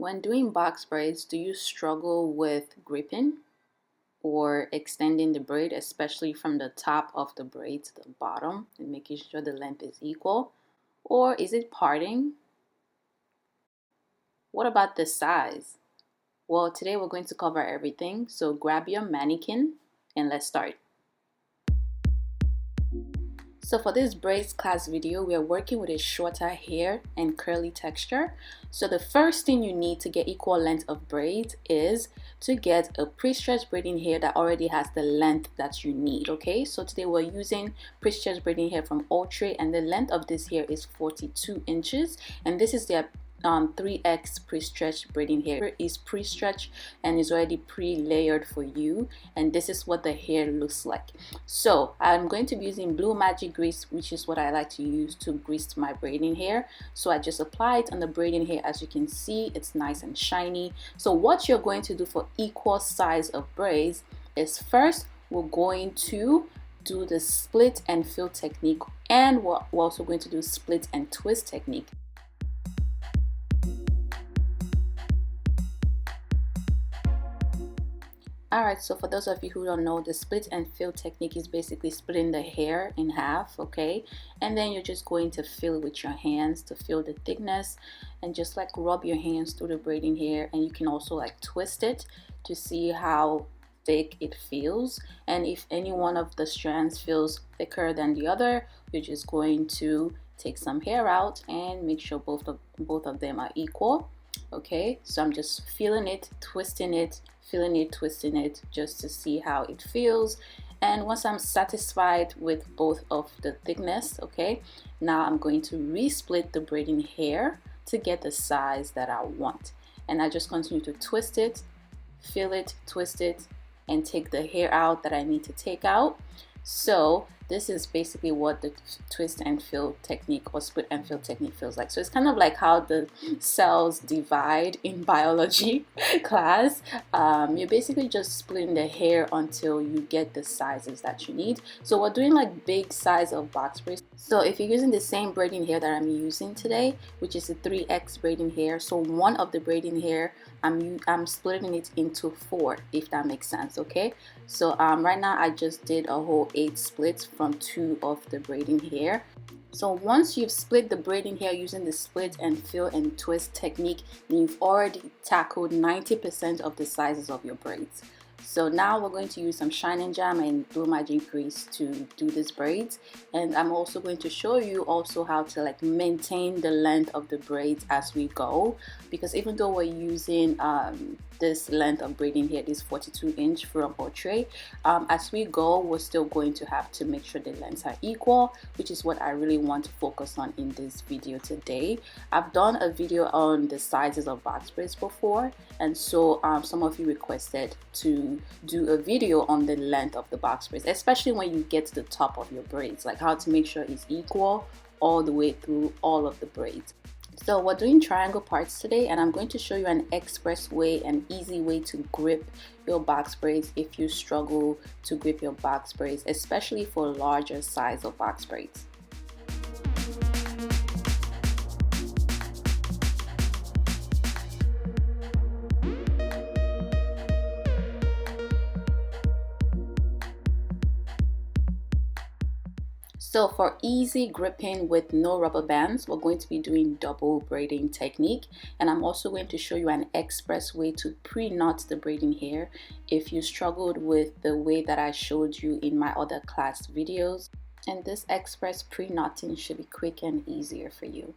When doing box braids, do you struggle with gripping or extending the braid, especially from the top of the braid to the bottom and making sure the length is equal? Or is it parting? What about the size? Well, today we're going to cover everything, so grab your mannequin and let's start. So for this braids class video, we are working with a shorter hair and curly texture. So the first thing you need to get equal length of braids is to get a pre-stretched braiding hair that already has the length that you need, okay? So today we're using pre-stretched braiding hair from Outre, and the length of this hair is 42 inches, and this is their 3x pre-stretched braiding hair. Is pre-stretched and is already pre-layered for you, and this is what the hair looks like. So I'm going to be using Blue Magic grease, which is what I like to use to grease my braiding hair. So I just apply it on the braiding hair. As you can see, it's nice and shiny. So what you're going to do for equal size of braids is, first we're going to do the split and fill technique, and we're also going to do split and twist technique. Alright, so for those of you who don't know, the split and fill technique is basically splitting the hair in half, okay? And then you're just going to fill with your hands to feel the thickness, and just like rub your hands through the braiding hair, and you can also like twist it to see how thick it feels. And if any one of the strands feels thicker than the other, you're just going to take some hair out and make sure both of them are equal. Okay, so I'm just feeling it, twisting it, feeling it, twisting it, just to see how it feels. And once I'm satisfied with both of the thickness, okay, now I'm going to resplit the braiding hair to get the size that I want. And I just continue to twist it, feel it, twist it, and take the hair out that I need to take out. So this is basically what the twist and fill technique or split and fill technique feels like. So it's kind of like how the cells divide in biology class. You're basically just splitting the hair until you get the sizes that you need. So we're doing like big size of box braids. So if you're using the same braiding hair that I'm using today, which is a 3x braiding hair, so one of the braiding hair, I'm splitting it into 4, if that makes sense, okay? So right now I just did a whole 8 splits from 2 of the braiding hair. So once you've split the braiding hair using the split and fill and twist technique, you've already tackled 90% of the sizes of your braids. So now we're going to use some Shine Jam and Blue Magic grease to do these braids, and I'm also going to show you also how to like maintain the length of the braids as we go, because even though we're using this length of braiding here, this 42 inch from Outre, as we go we're still going to have to make sure the lengths are equal, which is what I really want to focus on in this video today. I've done a video on the sizes of box braids before, and so some of you requested to do a video on the length of the box braids, especially when you get to the top of your braids, like how to make sure it's equal all the way through all of the braids. So we're doing triangle parts today, and I'm going to show you an express way, an easy way to grip your box braids if you struggle to grip your box braids, especially for larger size of box braids. So for easy gripping with no rubber bands, we're going to be doing double braiding technique, and I'm also going to show you an express way to pre-knot the braiding hair if you struggled with the way that I showed you in my other class videos. And this express pre-knotting should be quick and easier for you.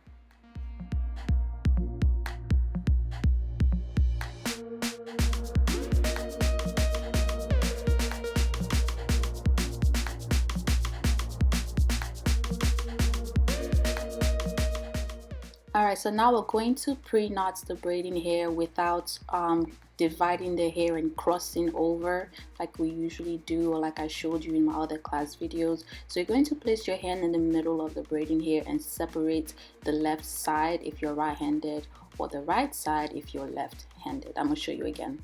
Alright, so now we're going to pre-knot the braiding hair without dividing the hair and crossing over like we usually do, or like I showed you in my other class videos. So you're going to place your hand in the middle of the braiding hair and separate the left side if you're right-handed, or the right side if you're left-handed. I'm going to show you again.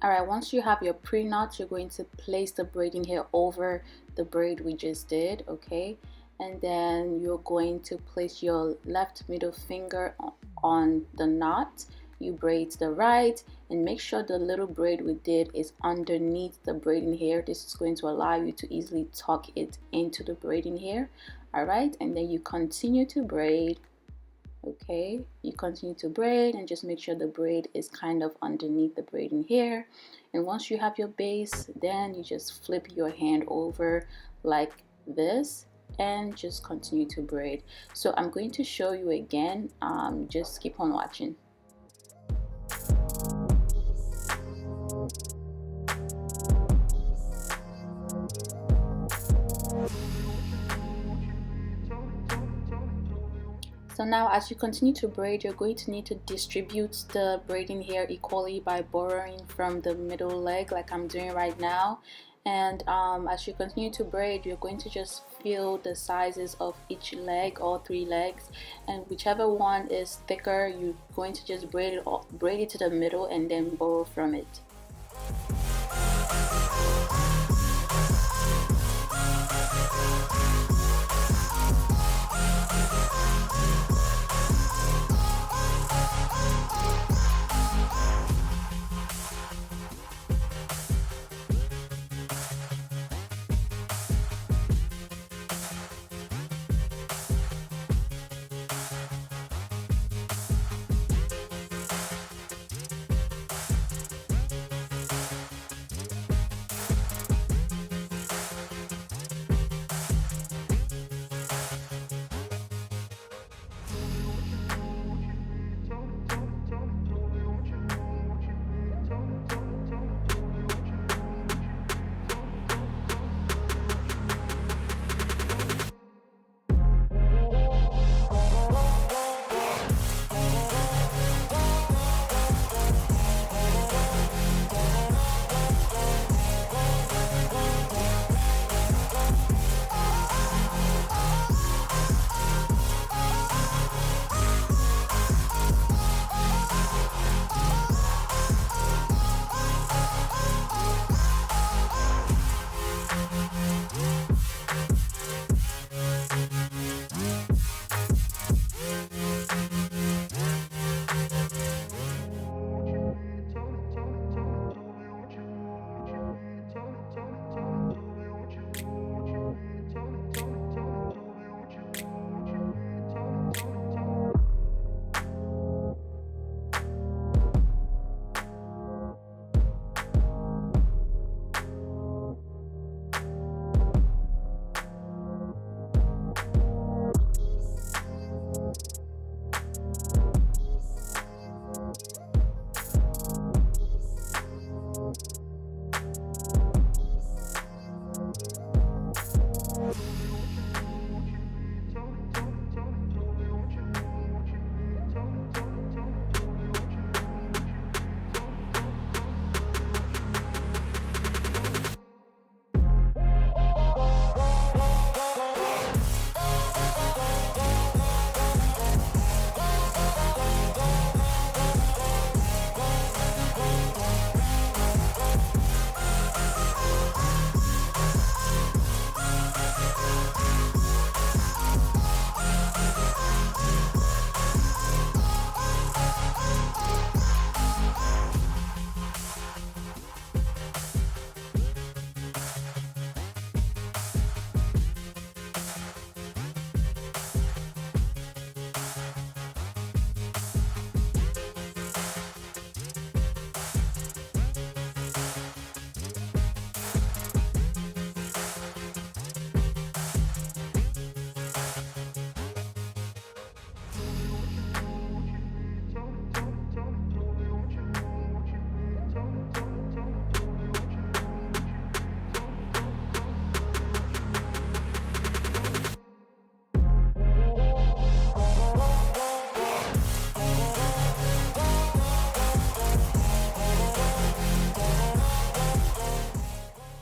Alright, once you have your pre-knot, you're going to place the braiding hair over the braid we just did, okay? And then you're going to place your left middle finger on the knot. You braid to the right and make sure the little braid we did is underneath the braiding hair. This is going to allow you to easily tuck it into the braiding hair. Alright, and then you continue to braid. Okay, you continue to braid and just make sure the braid is kind of underneath the braiding hair. And once you have your base, then you just flip your hand over like this and just continue to braid. So I'm going to show you again. Just keep on watching. So now as you continue to braid, you're going to need to distribute the braiding hair equally by borrowing from the middle leg like I'm doing right now. And as you continue to braid, you're going to just feel the sizes of each leg, all three legs, and whichever one is thicker, you're going to just braid it to the middle and then borrow from it.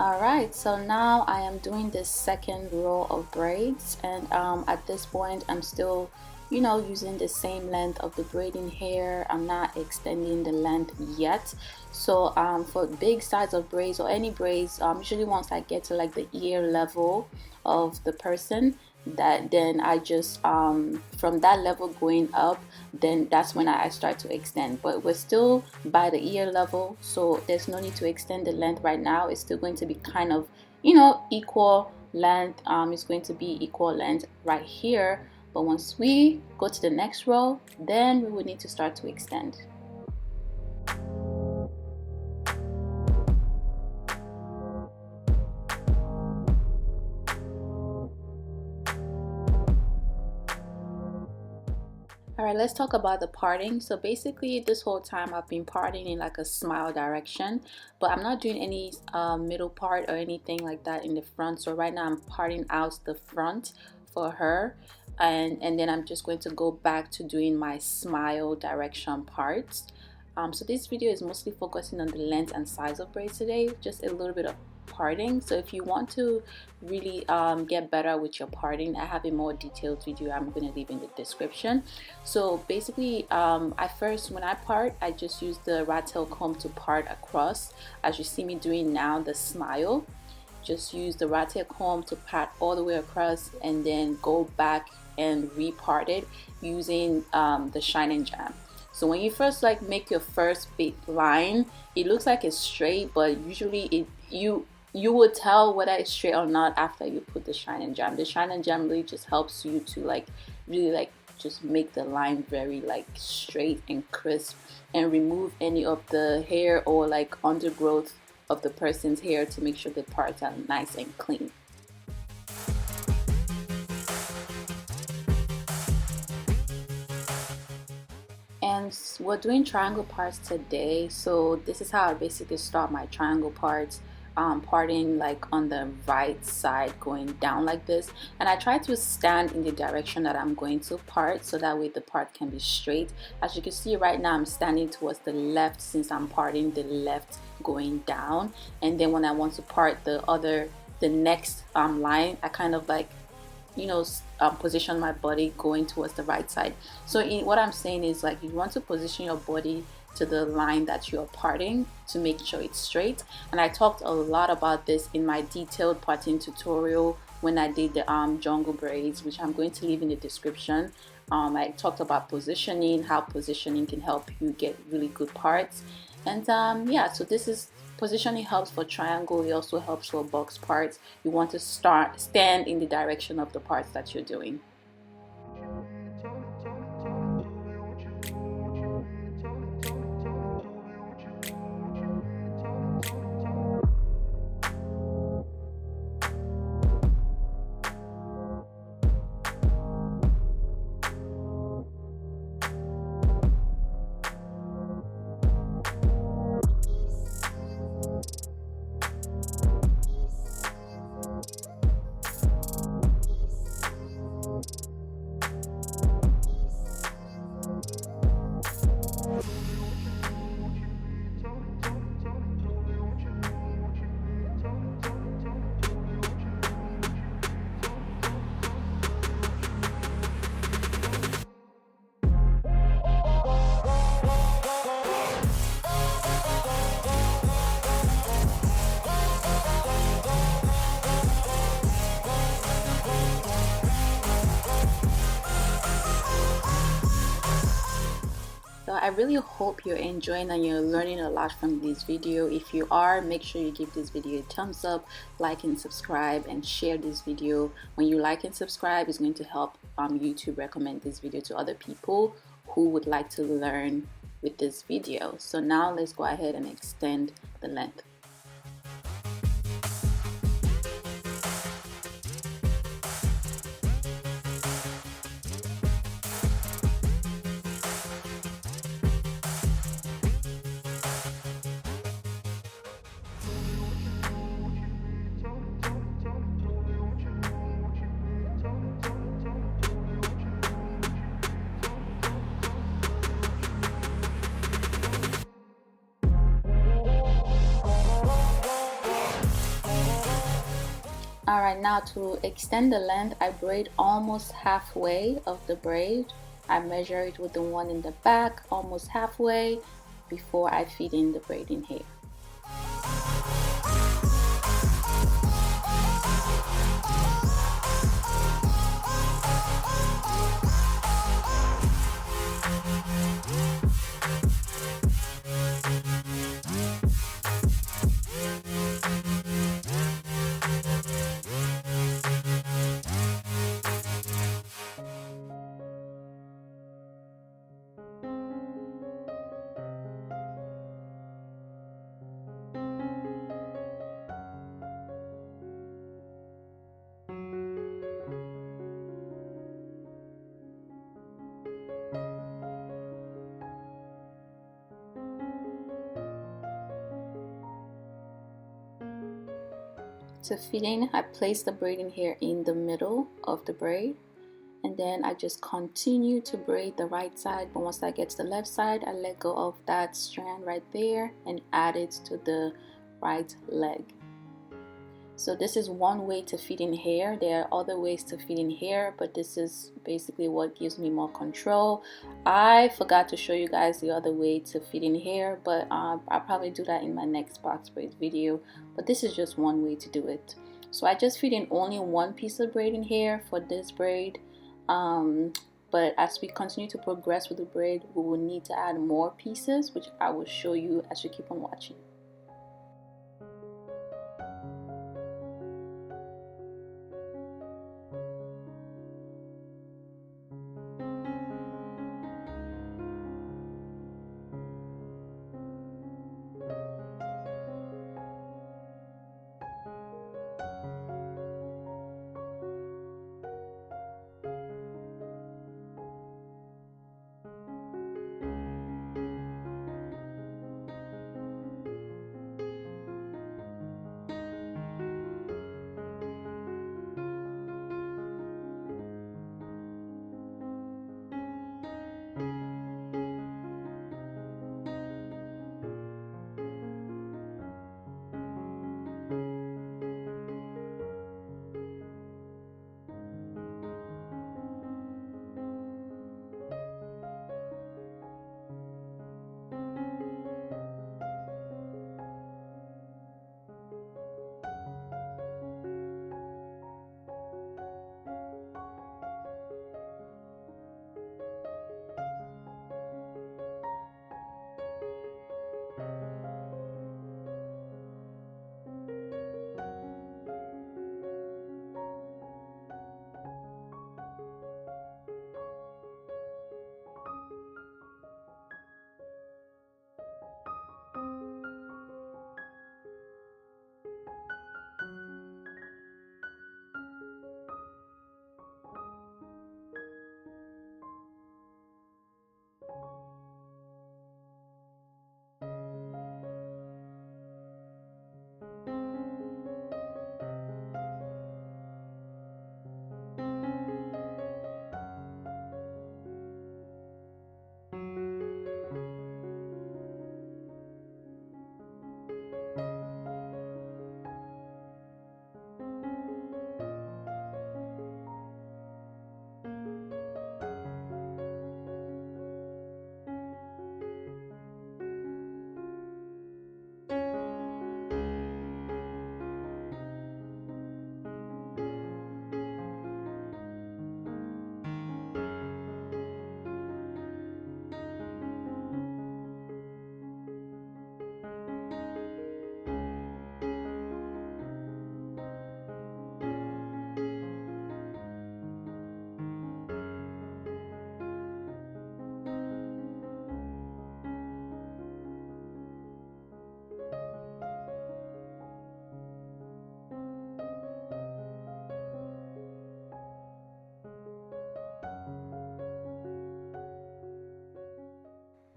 Alright, so now I am doing this second row of braids, and at this point I'm still, using the same length of the braiding hair. I'm not extending the length yet. So for big size of braids or any braids, usually once I get to like the ear level of the person, that then I just from that level going up, then that's when I start to extend. But we're still by the ear level, so there's no need to extend the length right now. It's still going to be kind of, equal length. It's going to be equal length right here, but once we go to the next row, then we will need to start to extend. Alright, let's talk about the parting. So basically this whole time I've been parting in like a smile direction, but I'm not doing any middle part or anything like that in the front. So right now I'm parting out the front for her, and then I'm just going to go back to doing my smile direction parts. So this video is mostly focusing on the length and size of braids today, just a little bit of parting. So if you want to really get better with your parting, I have a more detailed video I'm going to leave in the description. So basically when I part, I just use the rat tail comb to part across, as you see me doing now, the smile. Just use the rat tail comb to pat all the way across and then go back and repart it using the shine and jam. So when you first like make your first big line, it looks like it's straight, but usually you will tell whether it's straight or not after you put the shine and jam. The shine and jam really just helps you to like really like just make the line very like straight and crisp, and remove any of the hair or like undergrowth of the person's hair to make sure the parts are nice and clean. And we're doing triangle parts today, so this is how I basically start my triangle parts. Parting like on the right side, going down like this, and I try to stand in the direction that I'm going to part, so that way the part can be straight. As you can see right now, I'm standing towards the left since I'm parting the left going down, and then when I want to part the next line, I kind of like position my body going towards the right side. So what I'm saying is, like, you want to position your body to the line that you're parting to make sure it's straight. And I talked a lot about this in my detailed parting tutorial when I did the jungle braids, which I'm going to leave in the description. I talked about positioning, how positioning can help you get really good parts. And yeah, so this is positioning helps for triangle. It also helps for box parts. You want to stand in the direction of the parts that you're doing. So I really hope you're enjoying and you're learning a lot from this video. If you are, make sure you give this video a thumbs up, like and subscribe, and share this video. When you like and subscribe, it's going to help YouTube recommend this video to other people who would like to learn with this video. So now let's go ahead and extend the length. Alright, now to extend the length, I braid almost halfway of the braid. I measure it with the one in the back, almost halfway, before I feed in the braiding hair. To fit in, I place the braiding hair in the middle of the braid, and then I just continue to braid the right side, but once I get to the left side, I let go of that strand right there and add it to the right leg. So this is one way to fit in hair. There are other ways to fit in hair, but this is basically what gives me more control. I forgot to show you guys the other way to fit in hair, but I'll probably do that in my next box braid video. But this is just one way to do it. So I just fit in only one piece of braiding hair for this braid. But as we continue to progress with the braid, we will need to add more pieces, which I will show you as you keep on watching.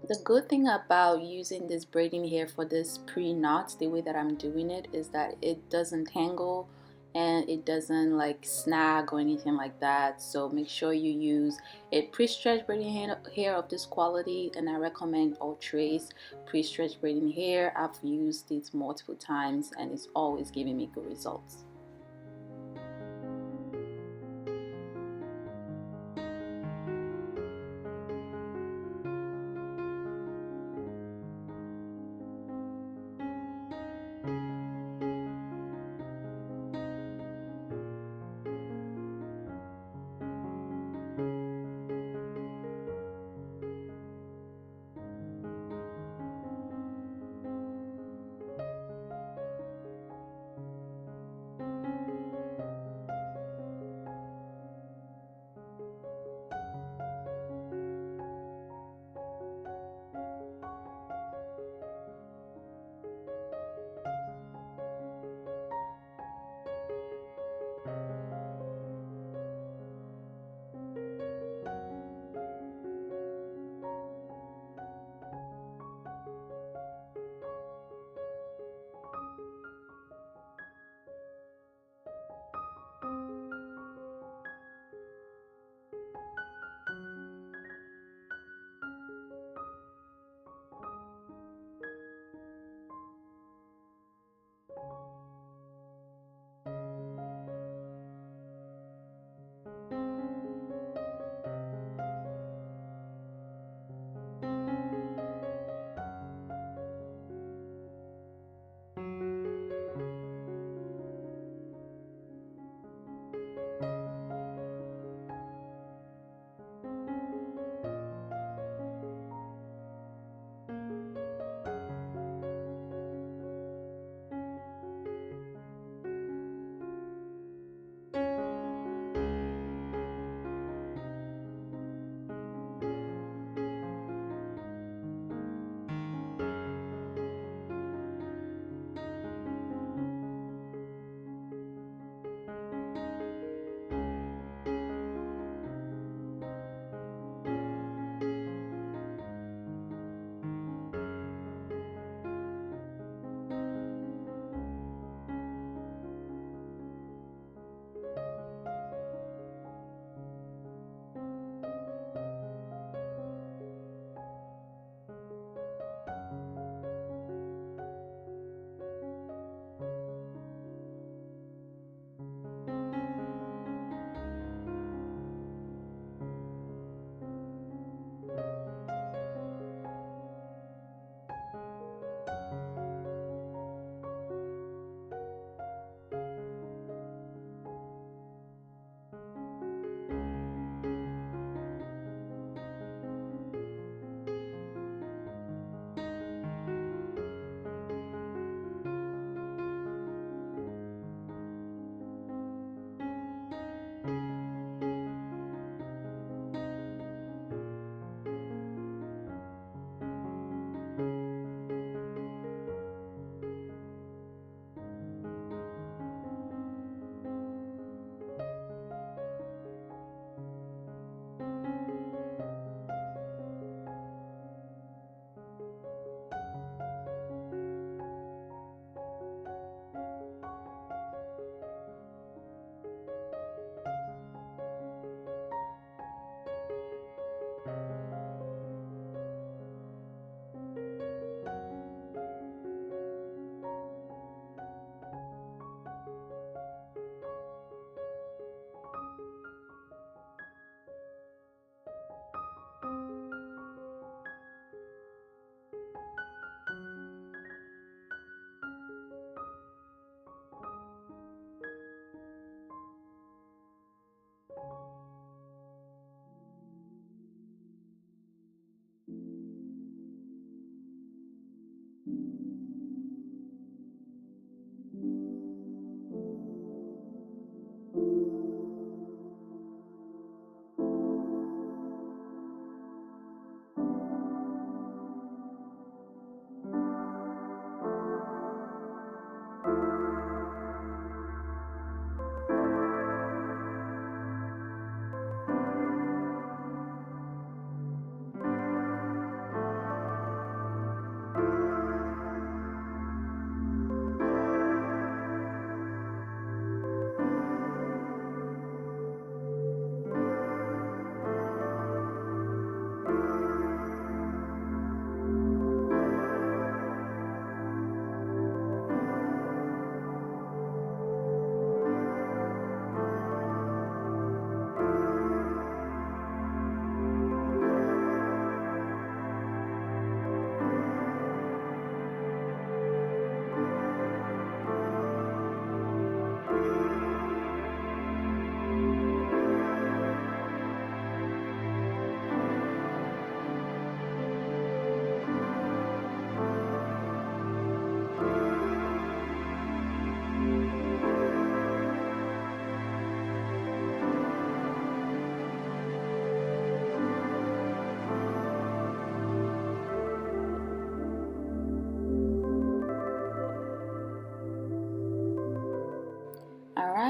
The good thing about using this braiding hair for this pre-knot, the way that I'm doing it, is that it doesn't tangle and it doesn't like snag or anything like that. So make sure you use a pre-stretched braiding hair of this quality, and I recommend Ultrace pre-stretched braiding hair. I've used it multiple times and it's always giving me good results.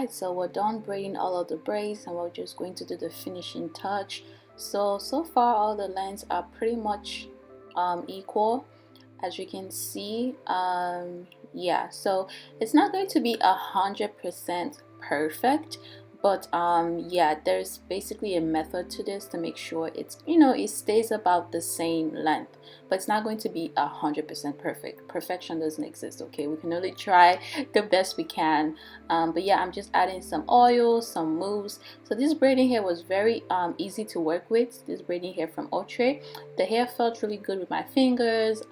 Alright, so we're done braiding all of the braids and we're just going to do the finishing touch. So far all the lengths are pretty much equal, as you can see. Yeah, so it's not going to be 100% perfect, but yeah, there's basically a method to this to make sure it's, you know, it stays about the same length, but it's not going to be 100% perfect. Perfection doesn't exist, okay? We can only try the best we can. But yeah, I'm just adding some oil, some mousse. So this braiding hair was very easy to work with. This braiding hair from Outre, the hair felt really good with my fingers.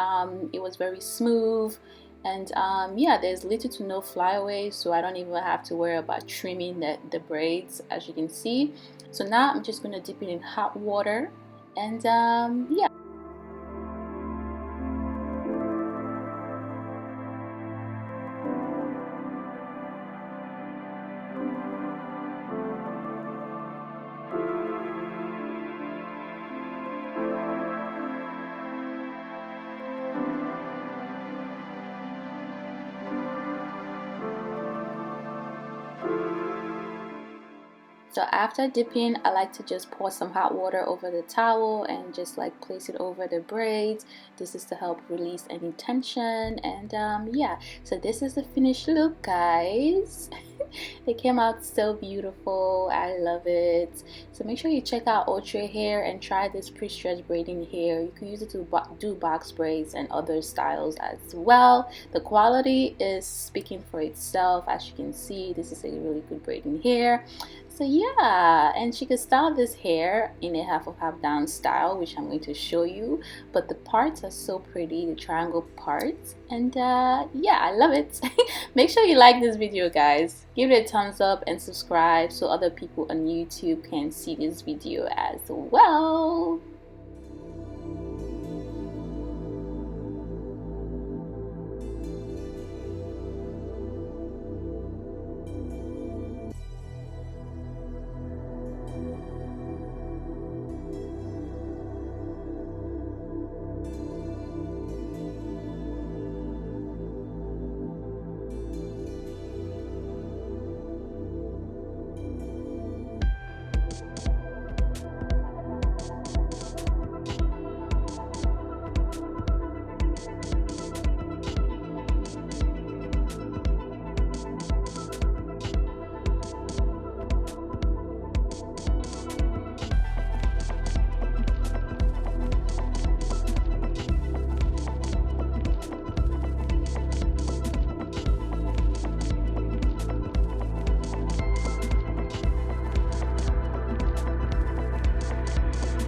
It was very smooth. And yeah, there's little to no flyaways, so I don't even have to worry about trimming the braids, as you can see. So now I'm just going to dip it in hot water, and yeah. So after dipping, I like to just pour some hot water over the towel and just like place it over the braids. This is to help release any tension. And yeah, so this is the finished look, guys. It came out so beautiful. I love it. So make sure you check out Outre hair and try this pre-stretch braiding hair. You can use it to do box braids and other styles as well. The quality is speaking for itself. As you can see, this is a really good braiding hair. So yeah, and she could style this hair in a half of half down style, which I'm going to show you. But the parts are so pretty, the triangle parts, and yeah, I love it. Make sure you like this video, guys. Give it a thumbs up and subscribe so other people on YouTube can see this video as well.